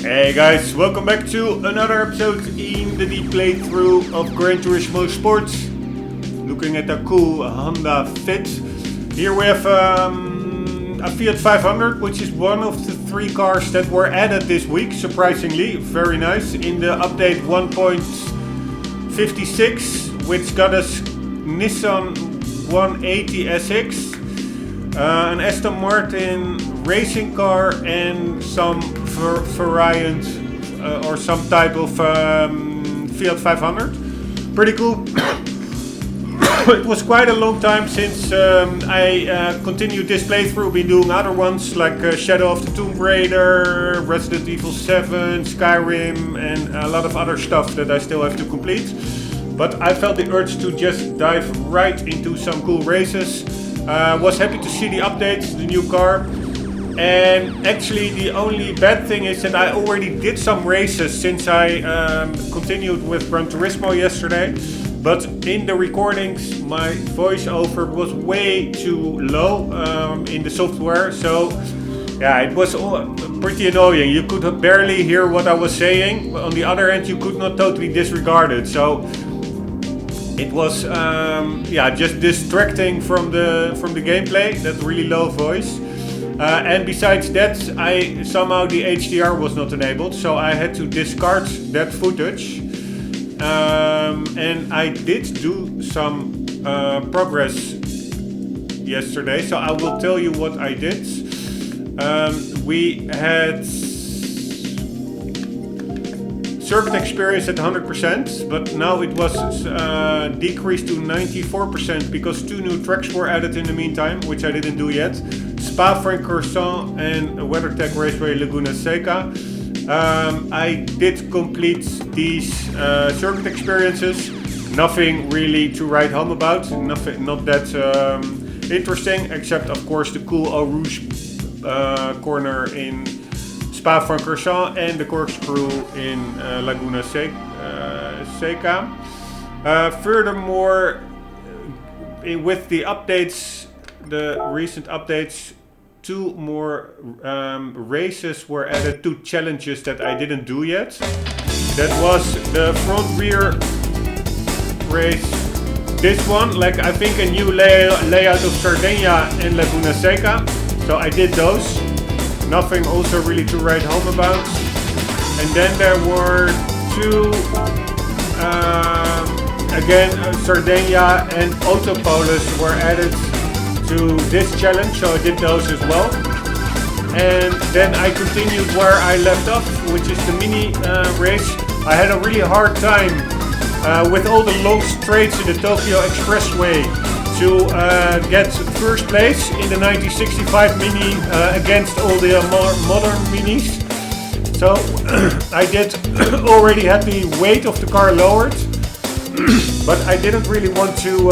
Hey guys, welcome back to another episode in the deep playthrough of Gran Turismo Sports. Looking at a cool Honda Fit. Here we have a Fiat 500, which is one of the 3 cars that were added this week, surprisingly. Very nice. In the update 1.56, which got us Nissan 180 SX, an Aston Martin racing car, and some variant or some type of Fiat 500. Pretty cool. It was quite a long time since I continued this playthrough. Been doing other ones like Shadow of the Tomb Raider, Resident Evil 7, Skyrim, and a lot of other stuff that I still have to complete. But I felt the urge to just dive right into some cool races. Was happy to see the updates, the new car. And actually the only bad thing is that I already did some races since I continued with Gran Turismo yesterday. But in the recordings my voiceover was way too low in the software. So yeah, it was pretty annoying. You could barely hear what I was saying. But on the other hand, you could not totally disregard it. So it was just distracting from the gameplay, that really low voice. And besides that, somehow the HDR was not enabled, so I had to discard that footage. And I did do some progress yesterday, so I will tell you what I did. We had circuit experience at 100%, but now it was decreased to 94% because 2 new tracks were added in the meantime, which I didn't do yet. Spa-Francorchamps and WeatherTech Raceway Laguna Seca. I did complete these circuit experiences. Nothing really to write home about. Not that interesting, except of course the cool Eau Rouge corner in Spa-Francorchamps and the corkscrew in Laguna Seca. Furthermore, with the updates, the recent updates, 2 more races were added, 2 challenges that I didn't do yet. That was the front rear race. This one, like I think a new layout of Sardinia and Laguna Seca. So I did those. Nothing also really to write home about. And then there were 2 Sardinia and Autopolis were added to this challenge, so I did those as well. And then I continued where I left off, which is the mini race. I had a really hard time with all the long straights in the Tokyo Expressway to get first place in the 1965 mini against all the modern minis. So I did already had the weight of the car lowered, but I didn't really want to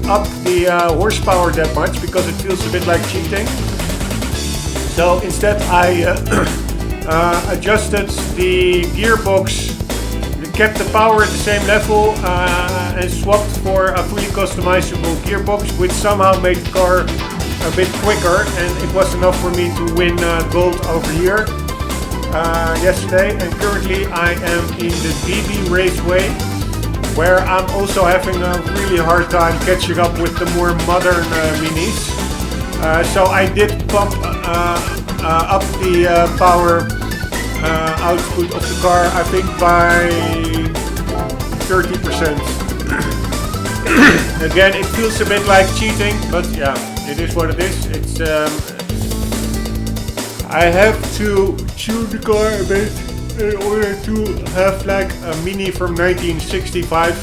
up the horsepower that much because it feels a bit like cheating. So instead I adjusted the gearbox, kept the power at the same level and swapped for a fully customizable gearbox, which somehow made the car a bit quicker, and it was enough for me to win gold over here yesterday. And currently I am in the DB Raceway, where I'm also having a really hard time catching up with the more modern minis. So I did pump up the power output of the car, I think by 30%. Again, it feels a bit like cheating, but yeah, it is what it is. It's I have to tune the car a bit in order to have like a mini from 1965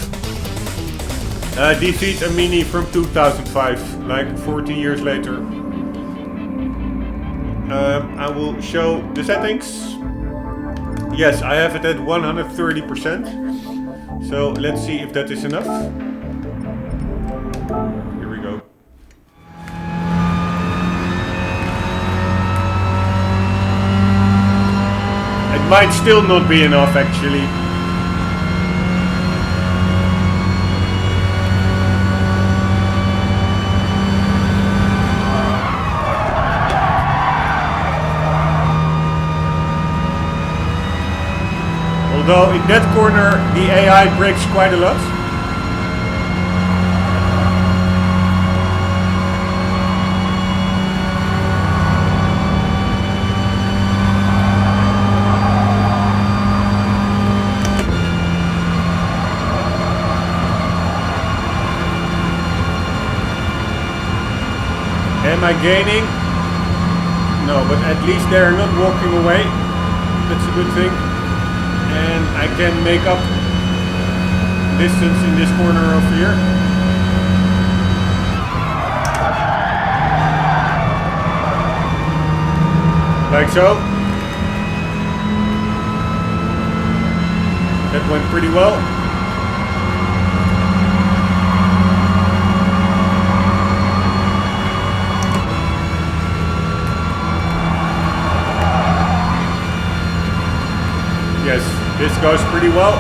defeat a mini from 2005, like 40 years later. I will show the settings. Yes, I have it at 130%. So let's see if that is enough. Here we go. It might still not be enough actually. Although in that corner the AI brakes quite a lot. Am I gaining? No, but at least they're not walking away. That's a good thing. And I can make up distance in this corner over here. Like so. That went pretty well. Yes, this goes pretty well.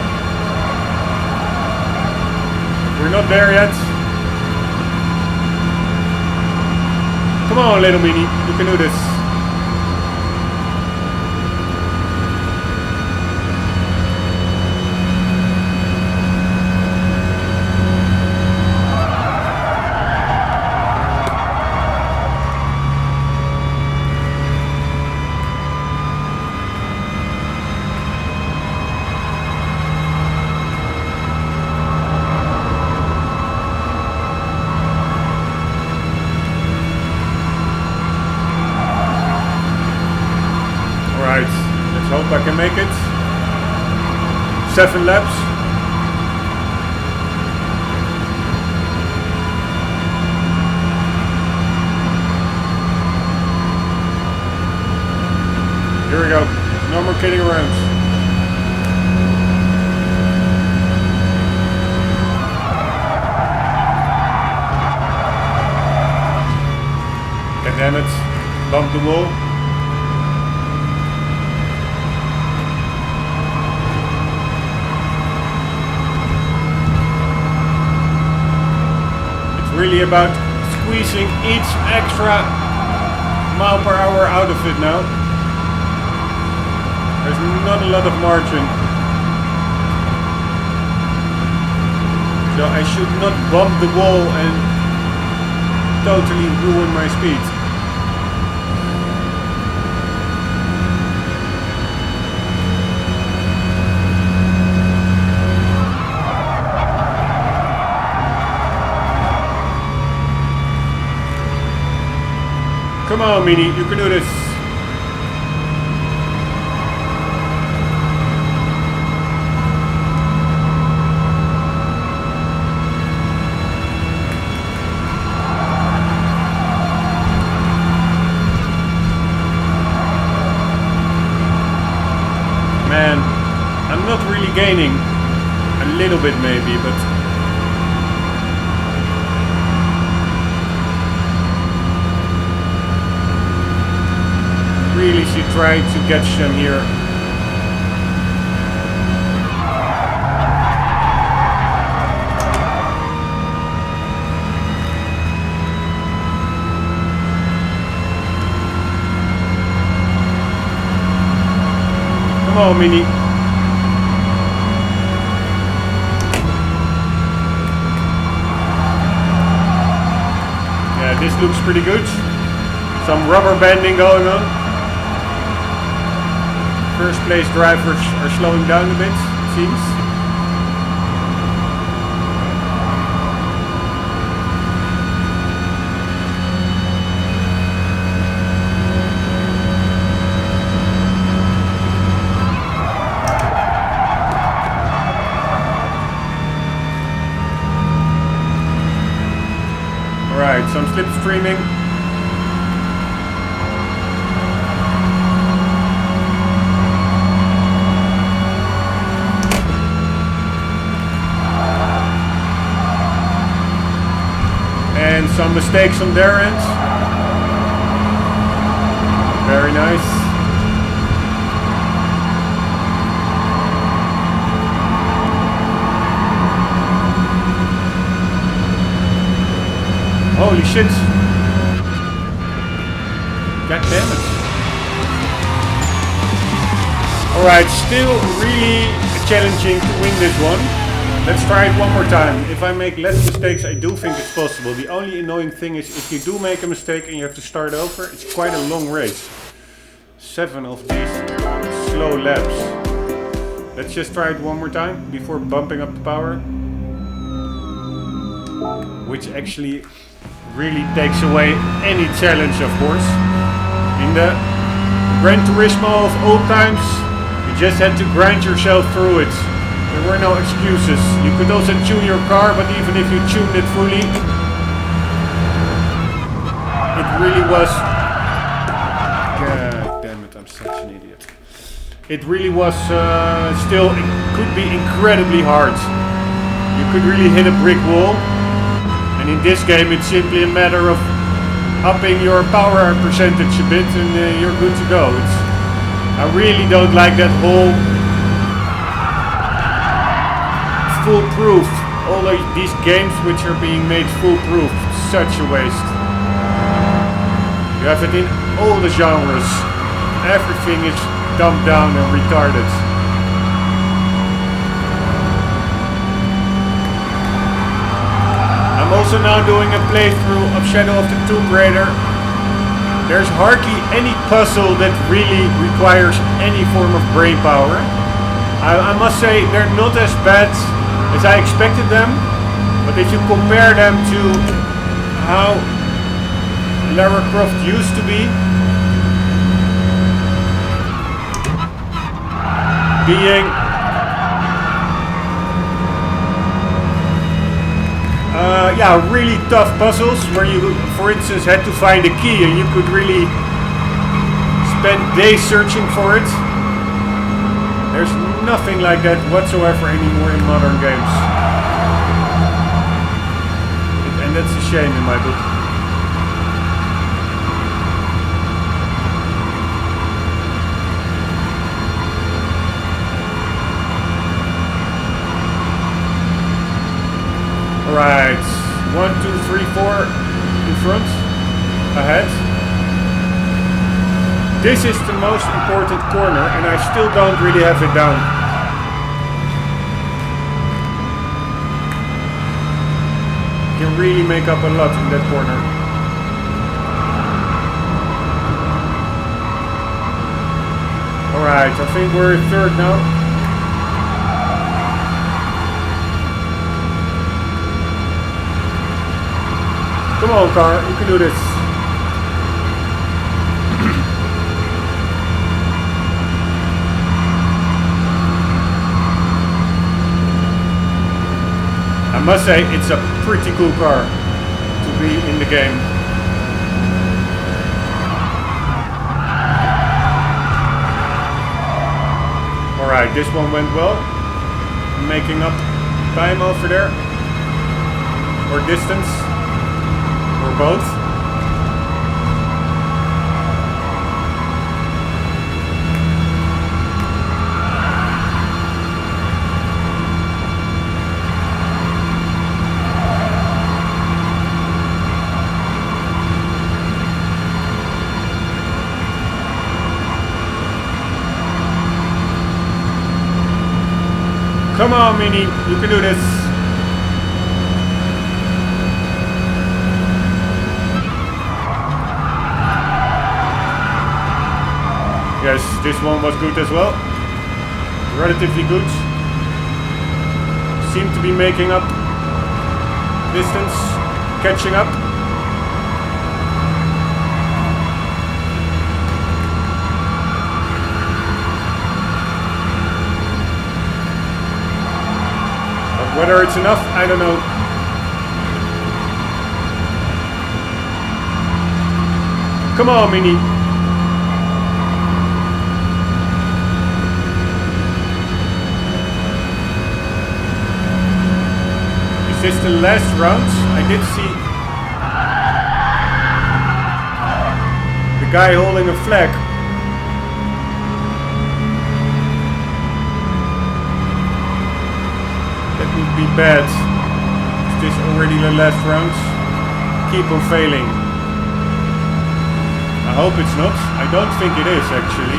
We're not there yet. Come on, little mini, you can do this. Hope I can make it. 7 laps. Here we go. No more kidding around. God damn it. Bump the wall. Really about squeezing each extra mile per hour out of it now. There's not a lot of margin. So I should not bump the wall and totally ruin my speed. Come on, Mini, you can do this. Man, I'm not really gaining. A little bit maybe, but really should try to catch them here. Come on, Mini. Yeah, this looks pretty good. Some rubber banding going on. First place drivers are slowing down a bit, it seems. Alright, some slipstreaming. And some mistakes on their end. Very nice. Holy shit. God damn it. Alright, still really challenging to win this one. Let's try it one more time. If I make less mistakes, I do think it's possible. The only annoying thing is if you do make a mistake and you have to start over, it's quite a long race. 7 of these slow laps. Let's just try it one more time before bumping up the power. Which actually really takes away any challenge, of course. In the Gran Turismo of old times, you just had to grind yourself through it. There were no excuses. You could also tune your car, but even if you tuned it fully, it really was... God damn it, I'm such an idiot. It really was still, it could be incredibly hard. You could really hit a brick wall. And in this game it's simply a matter of upping your power percentage a bit and you're good to go. I really don't like that whole foolproof. All these games which are being made foolproof. Such a waste. You have it in all the genres. Everything is dumbed down and retarded. I'm also now doing a playthrough of Shadow of the Tomb Raider. There's hardly any puzzle that really requires any form of brain power. I must say they're not as bad as I expected them, but if you compare them to how Lara Croft used to be, being yeah, really tough puzzles where you, for instance, had to find a key and you could really spend days searching for it. There's nothing like that whatsoever anymore in modern games. And that's a shame in my book. Alright, 1, 2, 3, 4 in front, ahead. This is the most important corner and I still don't really have it down. You can really make up a lot in that corner. Alright, I think we're third now. Come on, car, you can do this. I must say, it's a pretty cool car to be in the game. Alright, this one went well. I'm making up time over there. Or distance. Or both. Come on, Mini, you can do this. Yes, this one was good as well. Relatively good. Seem to be making up distance, catching up. But whether it's enough, I don't know. Come on, Mini. Is this the last round? I did see the guy holding a flag. That would be bad. Is this already the last round? Keep on failing. I hope it's not. I don't think it is actually.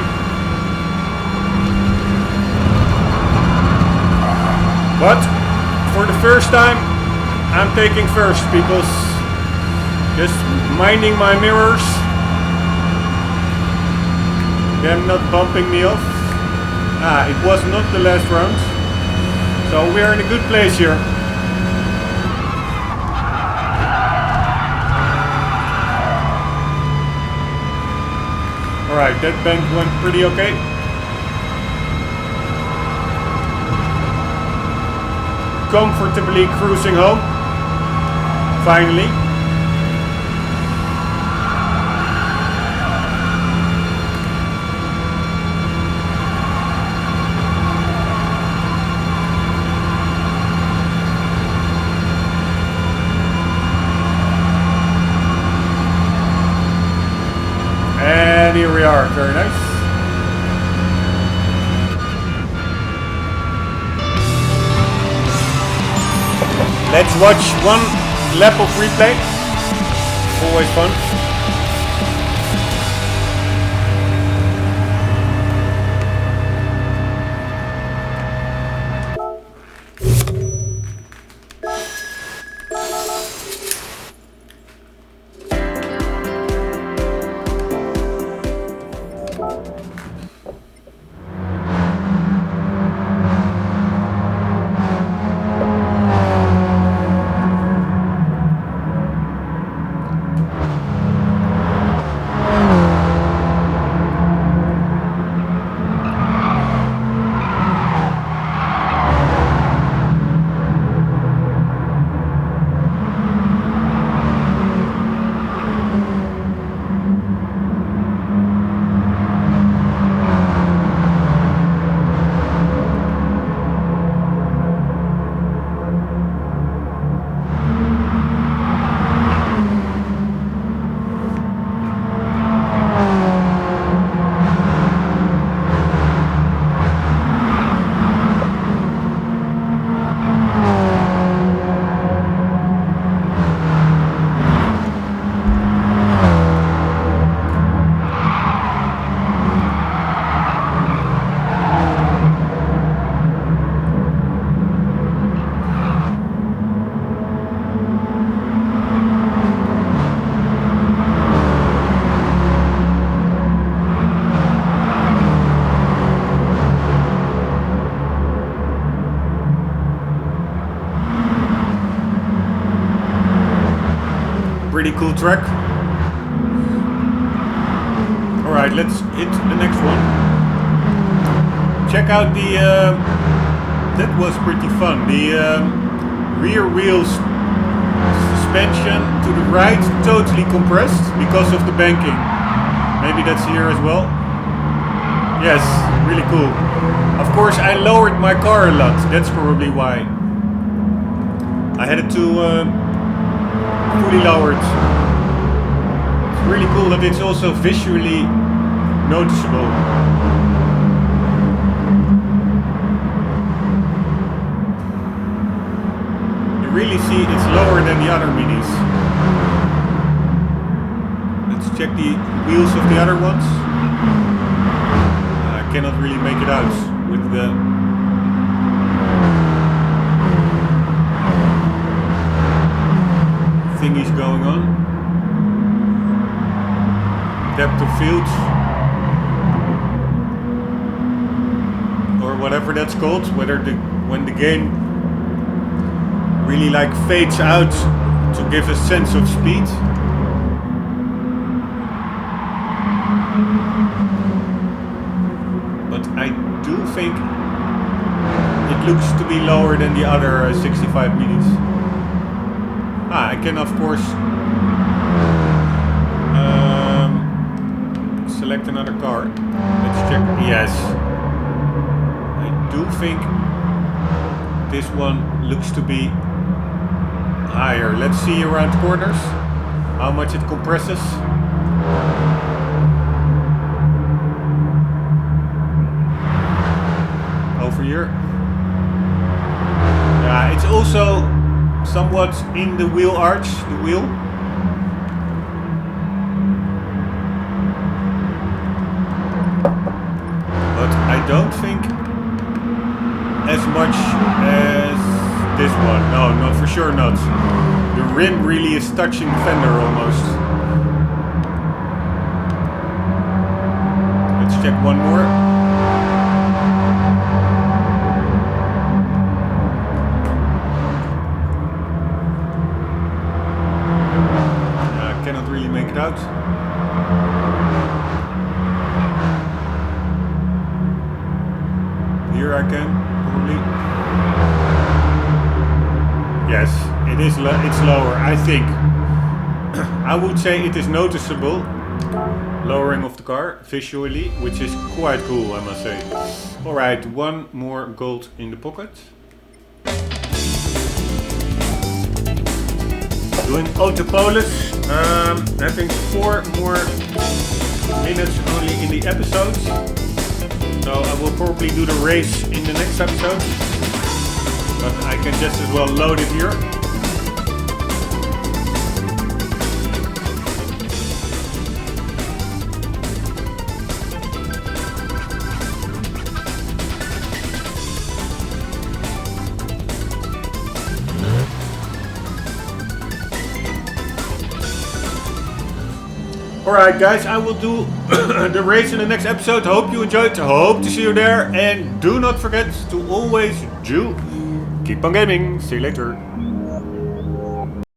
first time, I'm taking first, peoples. Just minding my mirrors. Them not bumping me off. Ah, it was not the last round. So we are in a good place here. Alright, that bank went pretty okay. Comfortably cruising home. Finally. And here we are, very nice. Let's watch one lap of replay. Always fun. Pretty cool track. Alright, let's hit the next one. Check out the... that was pretty fun. The rear wheels suspension to the right totally compressed because of the banking. Maybe that's here as well. Yes, really cool. Of course, I lowered my car a lot. That's probably why. I had it to... fully lowered. It's really cool that it's also visually noticeable. You really see it's lower than the other minis. Let's check the wheels of the other ones. I cannot really make it out with the thingies going on. Depth of field, or whatever that's called, whether when the game really like fades out to give a sense of speed. But I do think it looks to be lower than the other 65 minis. I can of course select another car. Let's check. Yes, I do think this one looks to be higher. Let's see around corners how much it compresses. Over here. Yeah, it's also somewhat in the wheel arch, the wheel. But I don't think as much as this one. No, no, for sure not. The rim really is touching the fender almost. Let's check one more. I cannot really make it out. Here I can, probably. Yes, it is. It's lower, I think. I would say it is noticeable, lowering of the car visually, which is quite cool, I must say. All right, one more gold in the pocket. Doing autopolis, having 4 more minutes only in the episode. So I will probably do the race in the next episode, but I can just as well load it here. Alright guys, I will do the race in the next episode. Hope you enjoyed, hope to see you there, and do not forget to always keep on gaming. See you later.